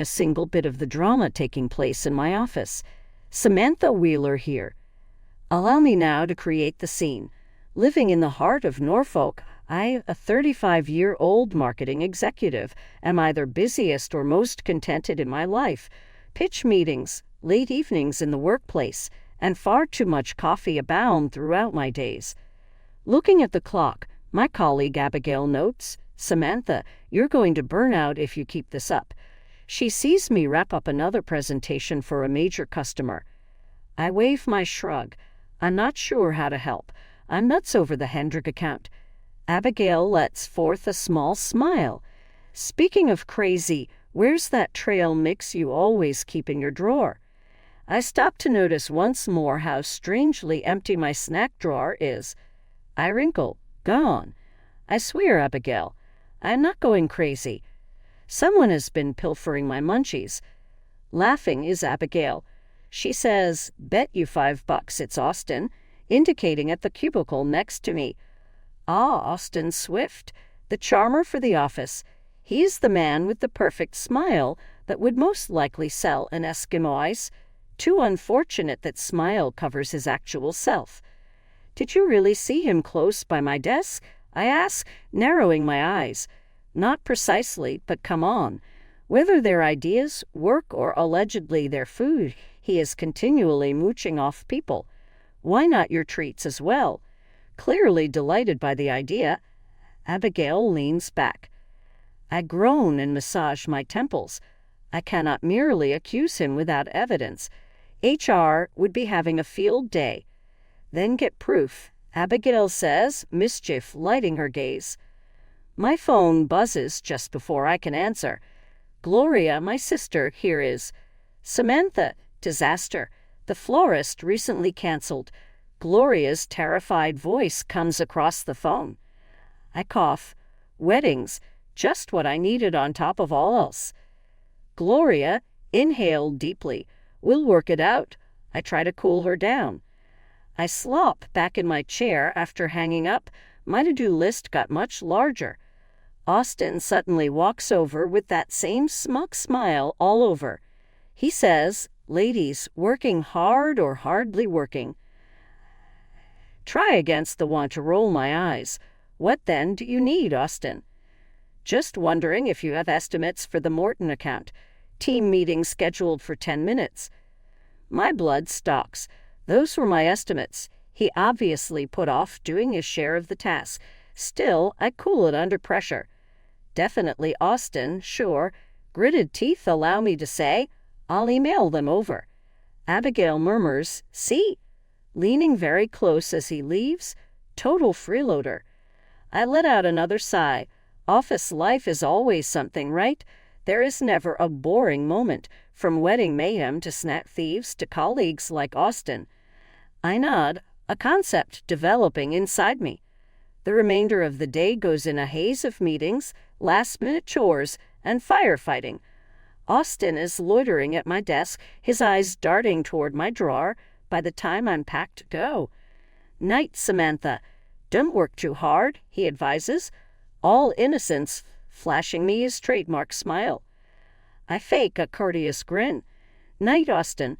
a single bit of the drama taking place in my office. Samantha Wheeler here. Allow me now to create the scene. Living in the heart of Norfolk, I, a 35-year-old marketing executive, am either busiest or most contented in my life. Pitch meetings, late evenings in the workplace, and far too much coffee abound throughout my days. Looking at the clock, my colleague Abigail notes, "Samantha, you're going to burn out if you keep this up." She sees me wrap up another presentation for a major customer. I wave my shrug. I'm not sure how to help. I'm nuts over the Hendrick account. Abigail lets forth a small smile. "Speaking of crazy, where's that trail mix you always keep in your drawer?" I stop to notice once more how strangely empty my snack drawer is. I wrinkle. Gone. I swear, Abigail, I'm not going crazy. Someone has been pilfering my munchies. Laughing is Abigail. She says, "Bet you $5 it's Austin," indicating at the cubicle next to me. Austin Swift, the charmer for the office. He's the man with the perfect smile that would most likely sell an Eskimo ice. Too unfortunate that smile covers his actual self. "Did you really see him close by my desk?" I ask, narrowing my eyes. "Not precisely, but come on. Whether they're ideas, work, or allegedly their food, he is continually mooching off people. Why not your treats as well?" Clearly delighted by the idea, Abigail leans back. I groan and massage my temples. I cannot merely accuse him without evidence. HR would be having a field day. "Then get proof," Abigail says, mischief lighting her gaze. My phone buzzes just before I can answer. "Gloria, my sister, here is." "Samantha, disaster. The florist recently canceled." Gloria's terrified voice comes across the phone. I cough. "Weddings, just what I needed on top of all else." Gloria inhaled deeply. "We'll work it out." I try to cool her down. I slop back in my chair after hanging up. My to-do list got much larger. Austin suddenly walks over with that same smug smile all over. He says, "Ladies, working hard or hardly working?" Try against the want to roll my eyes. "What then do you need, Austin?" "Just wondering if you have estimates for the Morton account. Team meeting scheduled for 10 minutes. My blood stalks. Those were my estimates. He obviously put off doing his share of the task. Still, I cool it under pressure. "Definitely Austin, sure. Gritted teeth allow me to say, I'll email them over." Abigail murmurs, "See?" Leaning very close as he leaves. Total freeloader. I let out another sigh. Office life is always something, right? There is never a boring moment, from wedding mayhem to snack thieves to colleagues like Austin. I nod, a concept developing inside me. The remainder of the day goes in a haze of meetings, last-minute chores, and firefighting. Austin is loitering at my desk, his eyes darting toward my drawer. By the time I'm packed to go. "Night, Samantha. Don't work too hard," he advises, all innocence flashing me his trademark smile. I fake a courteous grin. "Night, Austin."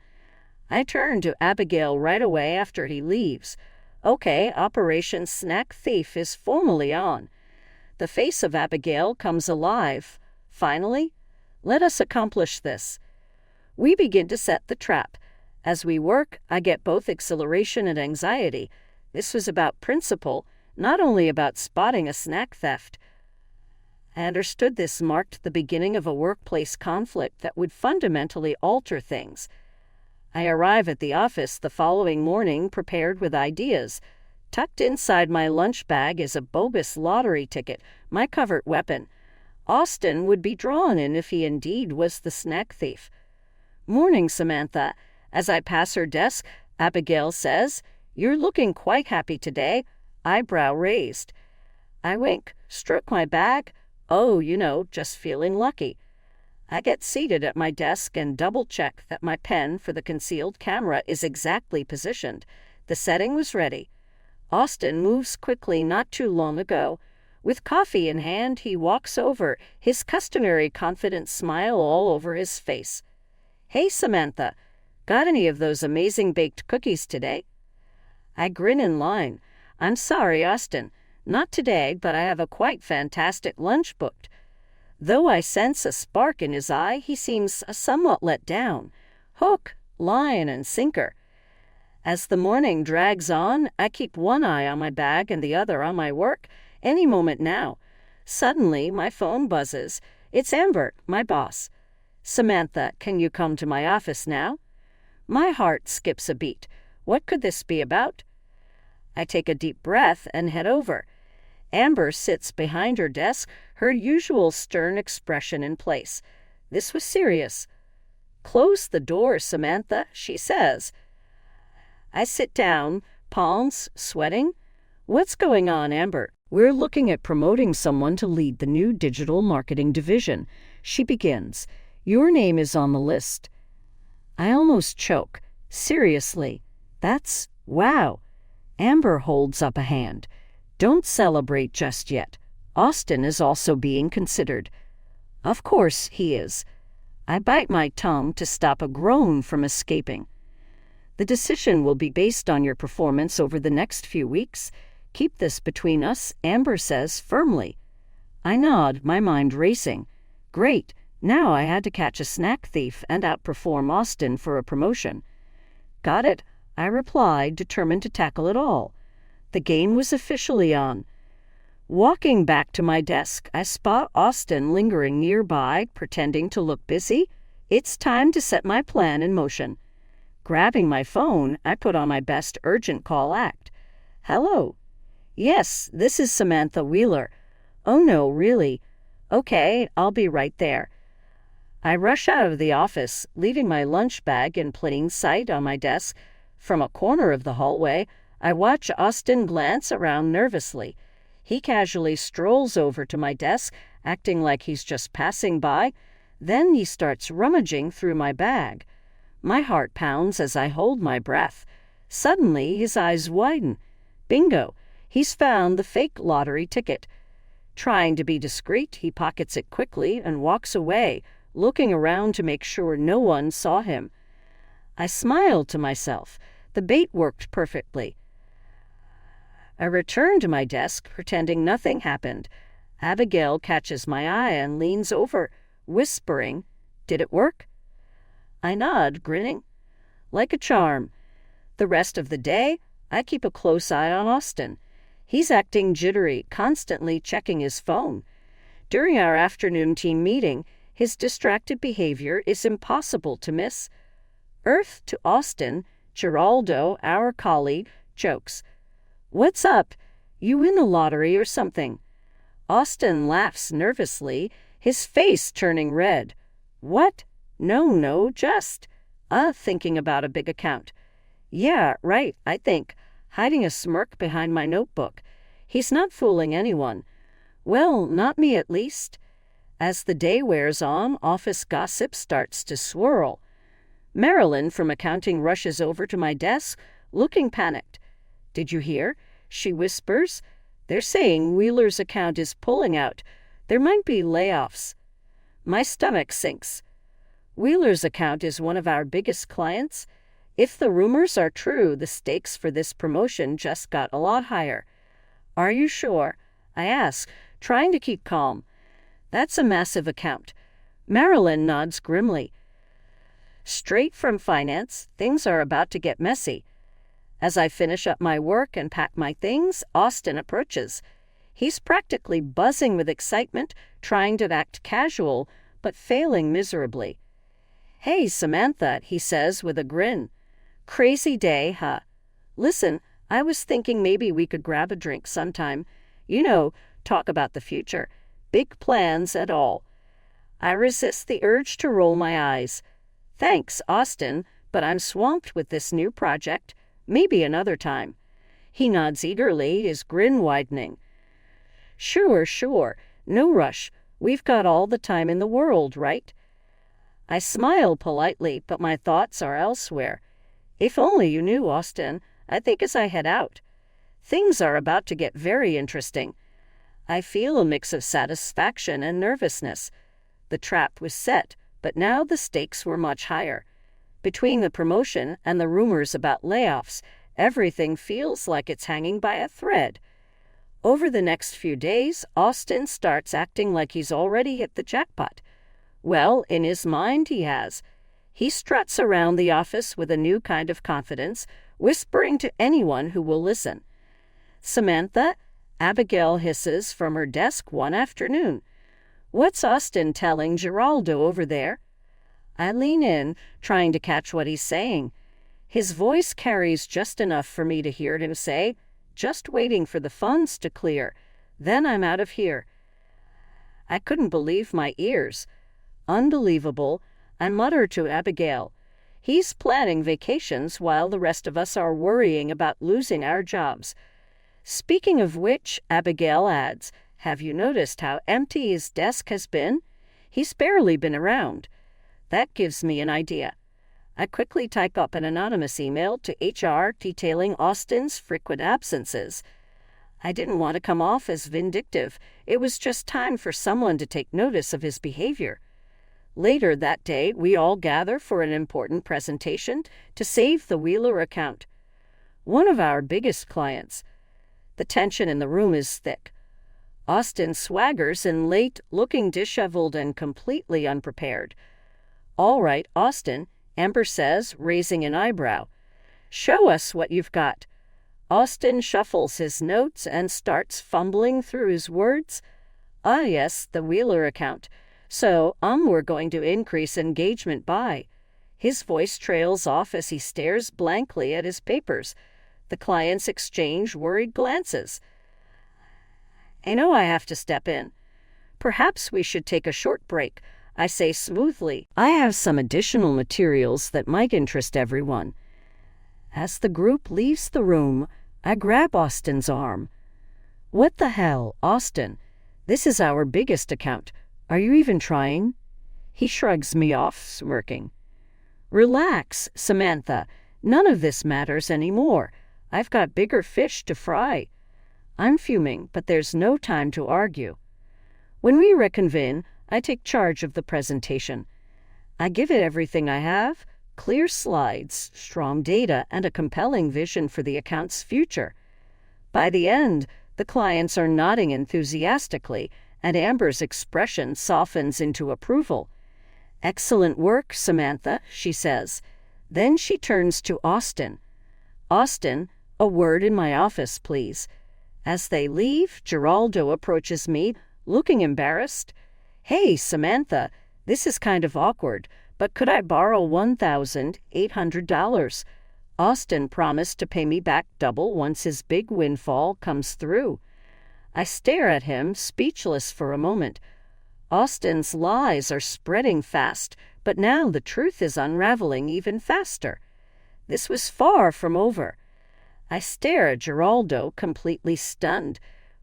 I turn to Abigail right away after he leaves. Okay, Operation Snack Thief is formally on. The face of Abigail comes alive. Finally, let us accomplish this. We begin to set the trap. As we work, I get both exhilaration and anxiety. This was about principle, not only about spotting a snack theft. I understood this marked the beginning of a workplace conflict that would fundamentally alter things. I arrive at the office the following morning prepared with ideas. Tucked inside my lunch bag is a bogus lottery ticket, my covert weapon. Austin would be drawn in if he indeed was the snack thief. "Morning, Samantha." As I pass her desk, Abigail says, "You're looking quite happy today," eyebrow raised. I wink, stroke my bag. "Oh, just feeling lucky." I get seated at my desk and double-check that my pen for the concealed camera is exactly positioned. The setting was ready. Austin moves quickly not too long ago. With coffee in hand, he walks over, his customary confident smile all over his face. "Hey, Samantha, got any of those amazing baked cookies today?" I grin in line. "I'm sorry, Austin. Not today, but I have a quite fantastic lunch booked." Though I sense a spark in his eye, he seems somewhat let down. Hook, line, and sinker. As the morning drags on, I keep one eye on my bag and the other on my work. Any moment now. Suddenly, my phone buzzes. It's Amber, my boss. "Samantha, can you come to my office now?" My heart skips a beat. What could this be about? I take a deep breath and head over. Amber sits behind her desk, her usual stern expression in place. This was serious. "Close the door, Samantha," she says. I sit down, palms sweating. "What's going on, Amber?" "We're looking at promoting someone to lead the new digital marketing division," she begins. "Your name is on the list." I almost choke. Seriously, wow. Amber holds up a hand. "Don't celebrate just yet. Austin is also being considered." Of course he is. I bite my tongue to stop a groan from escaping. "The decision will be based on your performance over the next few weeks. Keep this between us," Amber says firmly. I nod, my mind racing. Great, now I had to catch a snack thief and outperform Austin for a promotion. "Got it," I replied, determined to tackle it all. The game was officially on. Walking back to my desk, I spot Austin lingering nearby, pretending to look busy. It's time to set my plan in motion. Grabbing my phone, I put on my best urgent call act. "Hello." "Yes, this is Samantha Wheeler." "Oh no, really?" "Okay, I'll be right there." I rush out of the office, leaving my lunch bag in plain sight on my desk. From a corner of the hallway, I watch Austin glance around nervously. He casually strolls over to my desk, acting like he's just passing by. Then he starts rummaging through my bag. My heart pounds as I hold my breath. Suddenly, his eyes widen. Bingo! He's found the fake lottery ticket. Trying to be discreet, he pockets it quickly and walks away, looking around to make sure no one saw him. I smile to myself. The bait worked perfectly. I return to my desk, pretending nothing happened. Abigail catches my eye and leans over, whispering, "Did it work?" I nod, grinning. Like a charm. The rest of the day, I keep a close eye on Austin. He's acting jittery, constantly checking his phone. During our afternoon team meeting, his distracted behavior is impossible to miss. Earth to Austin, Geraldo, our colleague, jokes. "What's up? You win the lottery or something?" Austin laughs nervously, his face turning red. "What? No, just, thinking about a big account." "Yeah, right, I think," hiding a smirk behind my notebook. He's not fooling anyone. Well, not me at least. As the day wears on, office gossip starts to swirl. Marilyn from accounting rushes over to my desk, looking panicked. "Did you hear?" she whispers. "They're saying Wheeler's account is pulling out. There might be layoffs." My stomach sinks. Wheeler's account is one of our biggest clients. If the rumors are true, the stakes for this promotion just got a lot higher. "Are you sure?" I ask, trying to keep calm. "That's a massive account." Marilyn nods grimly. Straight from finance, things are about to get messy. As I finish up my work and pack my things, Austin approaches. He's practically buzzing with excitement, trying to act casual, but failing miserably. "Hey, Samantha," he says with a grin. "Crazy day, huh? Listen, I was thinking maybe we could grab a drink sometime. Talk about the future. Big plans and all." I resist the urge to roll my eyes. "Thanks, Austin, but I'm swamped with this new project. Maybe another time." He nods eagerly, his grin widening. Sure. No rush. We've got all the time in the world, right?" I smile politely, but my thoughts are elsewhere. If only you knew, Austin, I think as I head out. Things are about to get very interesting. I feel a mix of satisfaction and nervousness. The trap was set, but now the stakes were much higher. Between the promotion and the rumors about layoffs, everything feels like it's hanging by a thread. Over the next few days, Austin starts acting like he's already hit the jackpot. Well, in his mind he has. He struts around the office with a new kind of confidence, whispering to anyone who will listen. "Samantha," Abigail hisses from her desk one afternoon. "What's Austin telling Geraldo over there?" I lean in, trying to catch what he's saying. His voice carries just enough for me to hear him say, "Just waiting for the funds to clear. Then I'm out of here." I couldn't believe my ears. "Unbelievable," I mutter to Abigail. "He's planning vacations while the rest of us are worrying about losing our jobs." Speaking of which, Abigail adds, "Have you noticed how empty his desk has been? He's barely been around." That gives me an idea. I quickly type up an anonymous email to HR detailing Austin's frequent absences. I didn't want to come off as vindictive. It was just time for someone to take notice of his behavior. Later that day, we all gather for an important presentation to save the Wheeler account. One of our biggest clients. The tension in the room is thick. Austin swaggers in late, looking disheveled and completely unprepared. "All right, Austin," Amber says, raising an eyebrow. "Show us what you've got." Austin shuffles his notes and starts fumbling through his words. "Ah, yes, the Wheeler account. So, we're going to increase engagement by..." His voice trails off as he stares blankly at his papers. The clients exchange worried glances. I know I have to step in. "Perhaps we should take a short break," I say smoothly. "I have some additional materials that might interest everyone." As the group leaves the room, I grab Austin's arm. "What the hell, Austin? This is our biggest account. Are you even trying?" He shrugs me off, smirking. "Relax, Samantha. None of this matters anymore. I've got bigger fish to fry." I'm fuming, but there's no time to argue. When we reconvene, I take charge of the presentation. I give it everything I have: clear slides, strong data, and a compelling vision for the account's future. By the end, the clients are nodding enthusiastically, and Amber's expression softens into approval. "Excellent work, Samantha," she says. Then she turns to Austin. "Austin, a word in my office, please." As they leave, Geraldo approaches me, looking embarrassed. "Hey, Samantha, this is kind of awkward, but could I borrow $1,800? Austin promised to pay me back double once his big windfall comes through." I stare at him, speechless for a moment. Austin's lies are spreading fast, but now the truth is unraveling even faster. This was far from over. I stare at Geraldo, completely stunned.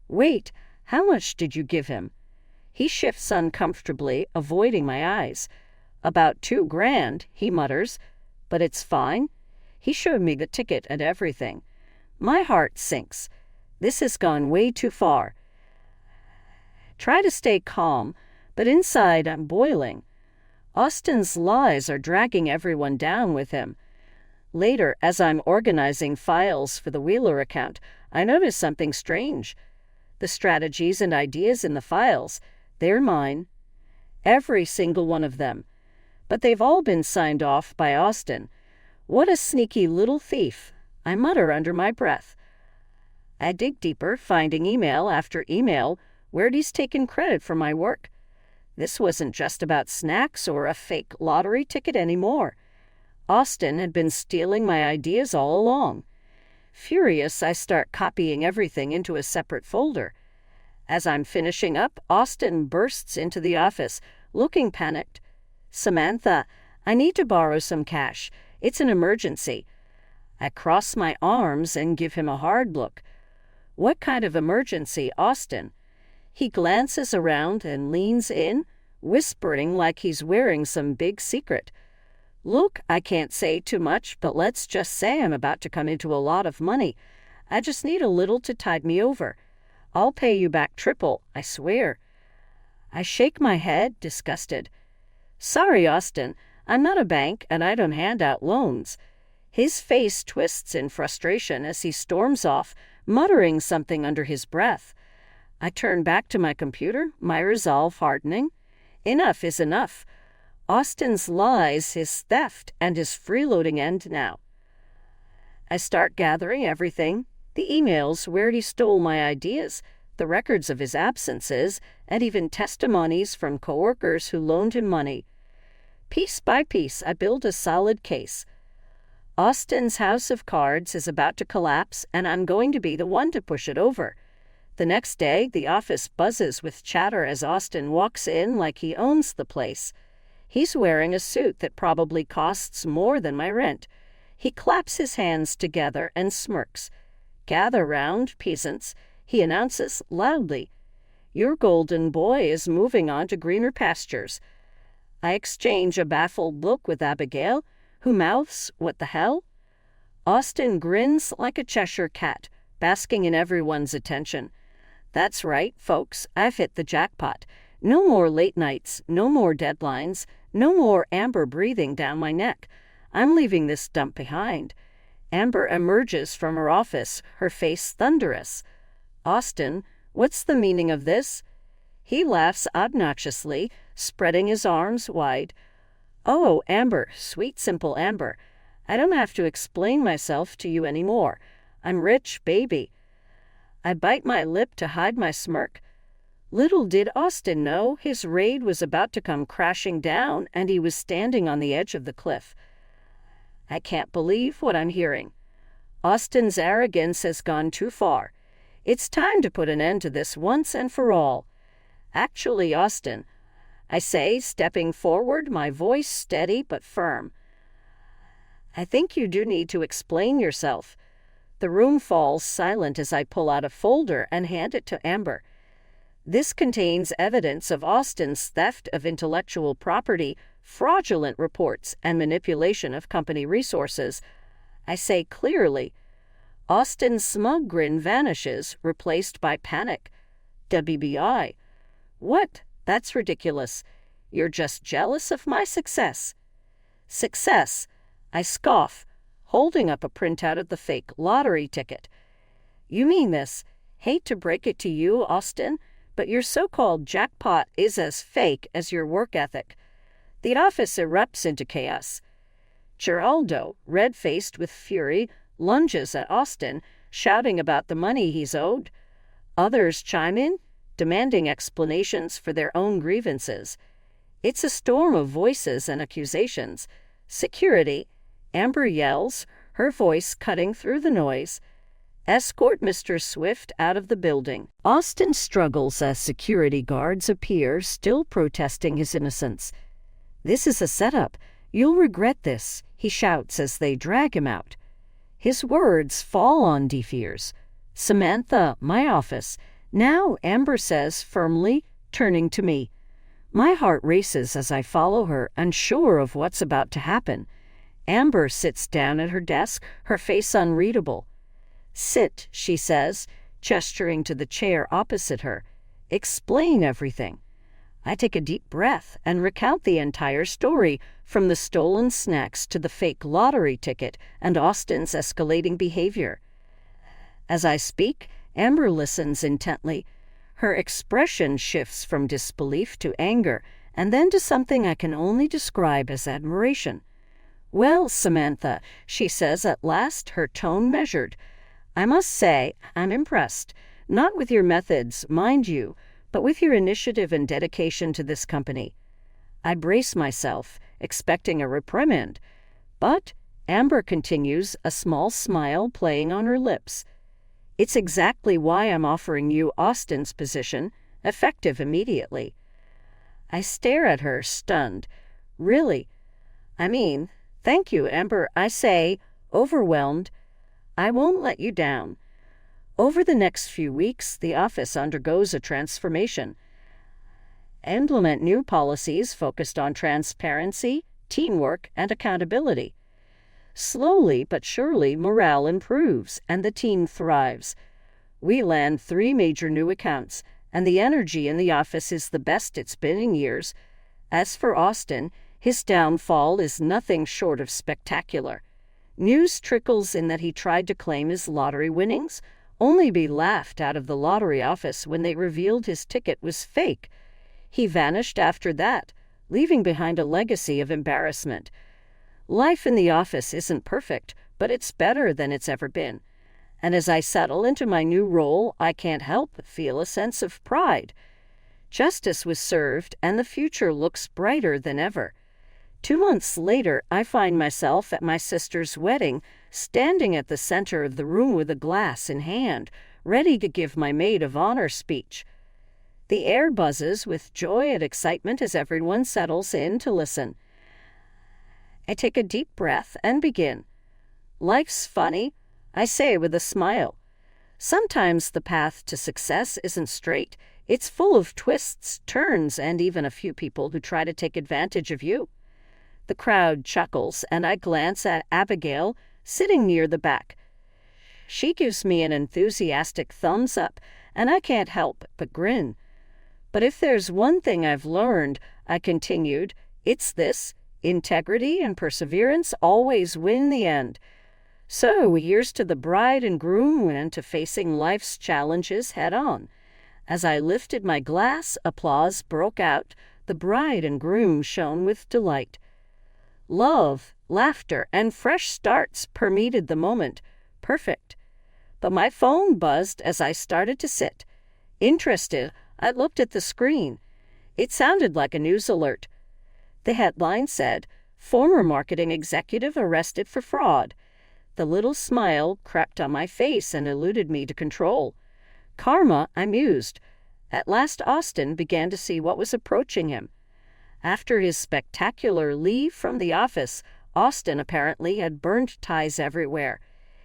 "Wait, how much did you give him?" He shifts uncomfortably, avoiding my eyes. "About $2,000, he mutters. "But it's fine." He showed me the ticket and everything. My heart sinks. This has gone way too far. Try to stay calm, but inside I'm boiling. Austin's lies are dragging everyone down with him. Later, as I'm organizing files for the Wheeler account, I notice something strange. The strategies and ideas in the files, they're mine. Every single one of them. But they've all been signed off by Austin. What a sneaky little thief, I mutter under my breath. I dig deeper, finding email after email where he's taken credit for my work. This wasn't just about snacks or a fake lottery ticket anymore. Austin had been stealing my ideas all along. Furious, I start copying everything into a separate folder. As I'm finishing up, Austin bursts into the office, looking panicked. "Samantha, I need to borrow some cash. It's an emergency." I cross my arms and give him a hard look. "What kind of emergency, Austin?" He glances around and leans in, whispering like he's wearing some big secret. "Look, I can't say too much, but let's just say I'm about to come into a lot of money. I just need a little to tide me over. I'll pay you back triple, I swear. I shake my head, disgusted. Sorry, Austin, I'm not a bank and I don't hand out loans. His face twists in frustration as he storms off, muttering something under his breath. I turn back to my computer, my resolve hardening. Enough is enough. Austin's lies, his theft, and his freeloading end now. I start gathering everything, the emails where he stole my ideas, the records of his absences, and even testimonies from coworkers who loaned him money. Piece by piece, I build a solid case. Austin's house of cards is about to collapse, and I'm going to be the one to push it over. The next day, the office buzzes with chatter as Austin walks in like he owns the place. He's wearing a suit that probably costs more than my rent. He claps his hands together and smirks. Gather round, peasants, he announces loudly. Your golden boy is moving on to greener pastures. I exchange a baffled look with Abigail, who mouths, what the hell? Austin grins like a Cheshire cat, basking in everyone's attention. That's right, folks, I've hit the jackpot. No more late nights, no more deadlines, no more Amber breathing down my neck. I'm leaving this dump behind. Amber emerges from her office, her face thunderous. Austin, what's the meaning of this? He laughs obnoxiously, spreading his arms wide. Oh, Amber, sweet simple Amber. I don't have to explain myself to you anymore. I'm rich, baby. I bite my lip to hide my smirk. Little did Austin know his raid was about to come crashing down and he was standing on the edge of the cliff. I can't believe what I'm hearing. Austin's arrogance has gone too far. It's time to put an end to this once and for all. Actually, Austin, I say, stepping forward, my voice steady but firm. I think you do need to explain yourself. The room falls silent as I pull out a folder and hand it to Amber. This contains evidence of Austin's theft of intellectual property, fraudulent reports, and manipulation of company resources. I say clearly. Austin's smug grin vanishes, replaced by panic. WBI. What? That's ridiculous. You're just jealous of my success. Success. I scoff, holding up a printout of the fake lottery ticket. You mean this? Hate to break it to you, Austin, but your so-called jackpot is as fake as your work ethic. The office erupts into chaos. Geraldo, red-faced with fury, lunges at Austin, shouting about the money he's owed. Others chime in, demanding explanations for their own grievances. It's a storm of voices and accusations. Security, Amber yells, her voice cutting through the noise. Escort Mr. Swift out of the building. Austin struggles as security guards appear, still protesting his innocence. This is a setup. You'll regret this, he shouts as they drag him out. His words fall on deaf ears. Samantha, my office. Now, Amber says firmly, turning to me. My heart races as I follow her, unsure of what's about to happen. Amber sits down at her desk, her face unreadable. Sit, she says, gesturing to the chair opposite her. Explain everything. I take a deep breath and recount the entire story, from the stolen snacks to the fake lottery ticket and Austin's escalating behavior. As I speak, Amber listens intently. Her expression shifts from disbelief to anger, and then to something I can only describe as admiration. Well, Samantha, she says at last, her tone measured. I must say, I'm impressed, not with your methods, mind you, but with your initiative and dedication to this company. I brace myself, expecting a reprimand. But, Amber continues, a small smile playing on her lips. It's exactly why I'm offering you Austin's position, effective immediately. I stare at her, stunned. Really? I mean, thank you, Amber, I say, overwhelmed. I won't let you down. Over the next few weeks, the office undergoes a transformation. Implement new policies focused on transparency, teamwork, and accountability. Slowly but surely, morale improves, and the team thrives. We land 3 major new accounts, and the energy in the office is the best it's been in years. As for Austin, his downfall is nothing short of spectacular. News trickles in that he tried to claim his lottery winnings, only be laughed out of the lottery office when they revealed his ticket was fake. He vanished after that, leaving behind a legacy of embarrassment. Life in the office isn't perfect, but it's better than it's ever been. And as I settle into my new role, I can't help but feel a sense of pride. Justice was served, and the future looks brighter than ever. 2 months later, I find myself at my sister's wedding, standing at the center of the room with a glass in hand, ready to give my maid of honor speech. The air buzzes with joy and excitement as everyone settles in to listen. I take a deep breath and begin. Life's funny, I say with a smile. Sometimes the path to success isn't straight. It's full of twists, turns, and even a few people who try to take advantage of you. The crowd chuckles, and I glance at Abigail, sitting near the back. She gives me an enthusiastic thumbs up, and I can't help but grin. But if there's one thing I've learned, I continued, it's this: integrity and perseverance always win the end. So here's to the bride and groom and to facing life's challenges head on. As I lifted my glass, applause broke out. The bride and groom shone with delight. Love, laughter, and fresh starts permeated the moment. Perfect. But my phone buzzed as I started to sit. Interested, I looked at the screen. It sounded like a news alert. The headline said, "Former marketing executive arrested for fraud." The little smile crept on my face and eluded me to control. Karma, I mused. At last Austin began to see what was approaching him. After his spectacular leave from the office, Austin apparently had burned ties everywhere.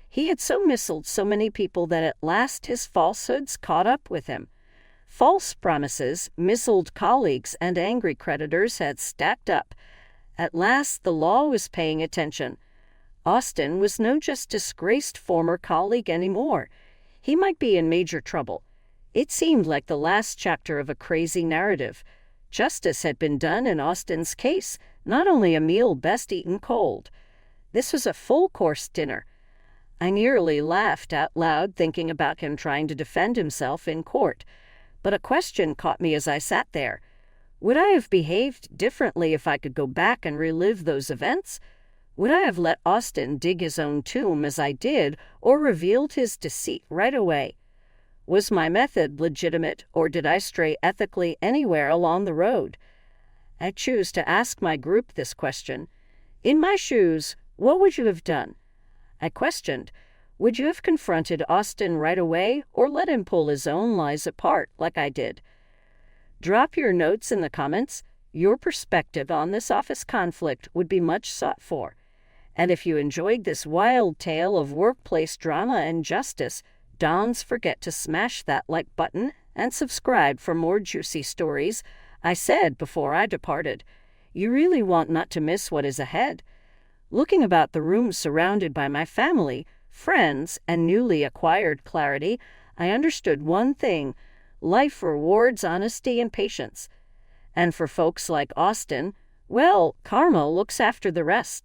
He had so misled so many people that at last his falsehoods caught up with him. False promises, misled colleagues, and angry creditors had stacked up. At last the law was paying attention. Austin was no just disgraced former colleague anymore. He might be in major trouble. It seemed like the last chapter of a crazy narrative. Justice had been done in Austin's case, not only a meal best eaten cold. This was a full-course dinner. I nearly laughed out loud thinking about him trying to defend himself in court. But a question caught me as I sat there. Would I have behaved differently if I could go back and relive those events? Would I have let Austin dig his own tomb as I did, or revealed his deceit right away? Was my method legitimate, or did I stray ethically anywhere along the road? I choose to ask my group this question. In my shoes, what would you have done? I questioned. Would you have confronted Austin right away, or let him pull his own lies apart like I did? Drop your notes in the comments. Your perspective on this office conflict would be much sought for. And if you enjoyed this wild tale of workplace drama and justice, don't forget to smash that like button and subscribe for more juicy stories. I said before I departed, you really want not to miss what is ahead. Looking about the room surrounded by my family, friends, and newly acquired clarity, I understood one thing: life rewards honesty and patience. And for folks like Austin, well, karma looks after the rest.